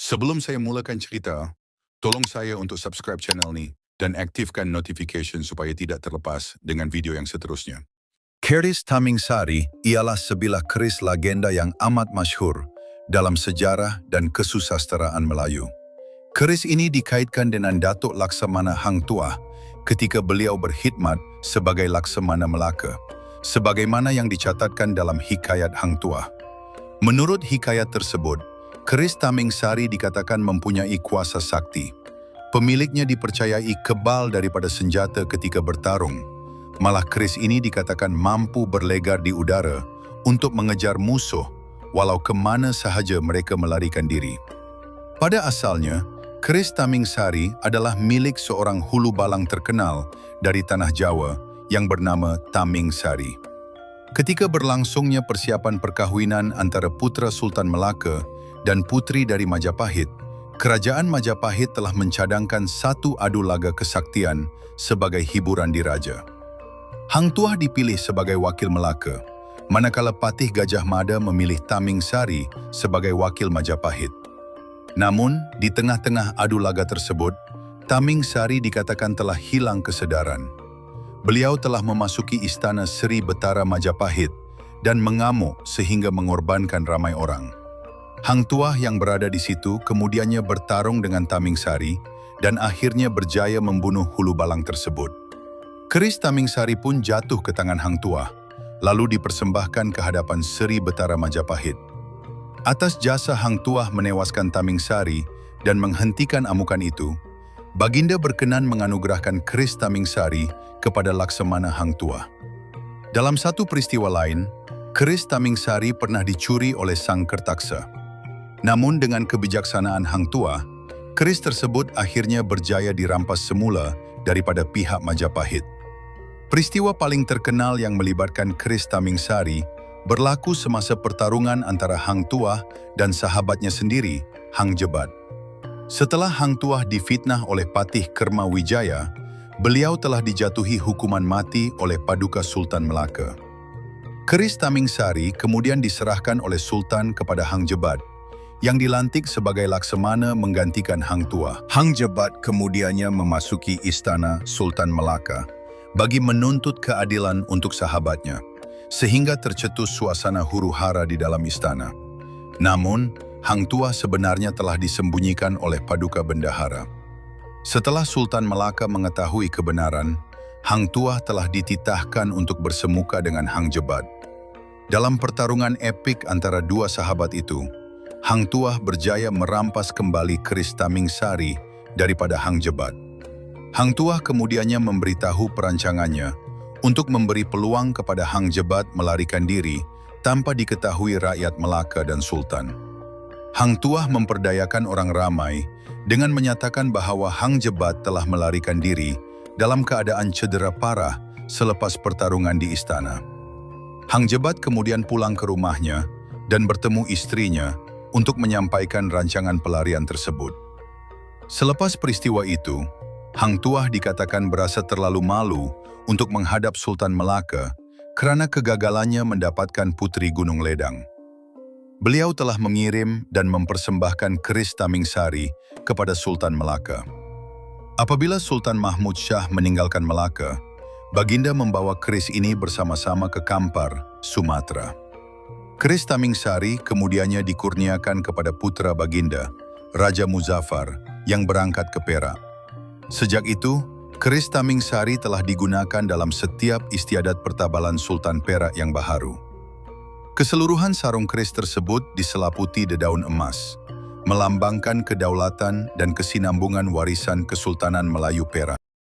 Sebelum saya mulakan cerita, tolong saya untuk subscribe channel ni dan aktifkan notification supaya tidak terlepas dengan video yang seterusnya. Keris Tamingsari ialah sebilah keris legenda yang amat masyhur dalam sejarah dan kesusasteraan Melayu. Keris ini dikaitkan dengan Datuk Laksamana Hang Tuah ketika beliau berkhidmat sebagai Laksamana Melaka, sebagaimana yang dicatatkan dalam Hikayat Hang Tuah. Menurut hikayat tersebut, keris Tamingsari dikatakan mempunyai kuasa sakti. Pemiliknya dipercayai kebal daripada senjata ketika bertarung. Malah keris ini dikatakan mampu berlegar di udara untuk mengejar musuh walau ke mana sahaja mereka melarikan diri. Pada asalnya, keris Tamingsari adalah milik seorang hulu balang terkenal dari tanah Jawa yang bernama Tamingsari. Ketika berlangsungnya persiapan perkahwinan antara putra Sultan Melaka dan putri dari Majapahit, kerajaan Majapahit telah mencadangkan satu adu laga kesaktian sebagai hiburan diraja. Hang Tuah dipilih sebagai wakil Melaka, manakala Patih Gajah Mada memilih Tamingsari sebagai wakil Majapahit. Namun, di tengah-tengah adu laga tersebut, Tamingsari dikatakan telah hilang kesedaran. Beliau telah memasuki istana Seri Betara Majapahit dan mengamuk sehingga mengorbankan ramai orang. Hang Tuah yang berada di situ kemudiannya bertarung dengan Tamingsari dan akhirnya berjaya membunuh hulu balang tersebut. Keris Tamingsari pun jatuh ke tangan Hang Tuah, lalu dipersembahkan ke hadapan Seri Betara Majapahit. Atas jasa Hang Tuah menewaskan Tamingsari dan menghentikan amukan itu, Baginda berkenan menganugerahkan keris Tamingsari kepada Laksamana Hang Tuah. Dalam satu peristiwa lain, keris Tamingsari pernah dicuri oleh Sang Kertaksa. Namun dengan kebijaksanaan Hang Tuah, keris tersebut akhirnya berjaya dirampas semula daripada pihak Majapahit. Peristiwa paling terkenal yang melibatkan keris Tamingsari berlaku semasa pertarungan antara Hang Tuah dan sahabatnya sendiri, Hang Jebat. Setelah Hang Tuah difitnah oleh Patih Kermawijaya, beliau telah dijatuhi hukuman mati oleh Paduka Sultan Melaka. Keris Tamingsari kemudian diserahkan oleh Sultan kepada Hang Jebat, yang dilantik sebagai Laksamana menggantikan Hang Tuah. Hang Jebat kemudiannya memasuki istana Sultan Melaka bagi menuntut keadilan untuk sahabatnya, sehingga tercetus suasana huru-hara di dalam istana. Namun, Hang Tuah sebenarnya telah disembunyikan oleh Paduka Bendahara. Setelah Sultan Melaka mengetahui kebenaran, Hang Tuah telah dititahkan untuk bersemuka dengan Hang Jebat. Dalam pertarungan epik antara dua sahabat itu, Hang Tuah berjaya merampas kembali keris Tamingsari daripada Hang Jebat. Hang Tuah kemudiannya memberitahu perancangannya untuk memberi peluang kepada Hang Jebat melarikan diri tanpa diketahui rakyat Melaka dan Sultan. Hang Tuah memperdayakan orang ramai dengan menyatakan bahawa Hang Jebat telah melarikan diri dalam keadaan cedera parah selepas pertarungan di istana. Hang Jebat kemudian pulang ke rumahnya dan bertemu istrinya untuk menyampaikan rancangan pelarian tersebut. Selepas peristiwa itu, Hang Tuah dikatakan berasa terlalu malu untuk menghadap Sultan Melaka kerana kegagalannya mendapatkan Putri Gunung Ledang. Beliau telah mengirim dan mempersembahkan keris Tamingsari kepada Sultan Melaka. Apabila Sultan Mahmud Shah meninggalkan Melaka, Baginda membawa keris ini bersama-sama ke Kampar, Sumatera. Keris Tamingsari kemudiannya dikurniakan kepada putra Baginda, Raja Muzaffar, yang berangkat ke Perak. Sejak itu, keris Tamingsari telah digunakan dalam setiap istiadat pertabalan Sultan Perak yang baharu. Keseluruhan sarung keris tersebut diselaputi dedaun emas, melambangkan kedaulatan dan kesinambungan warisan Kesultanan Melayu Perak.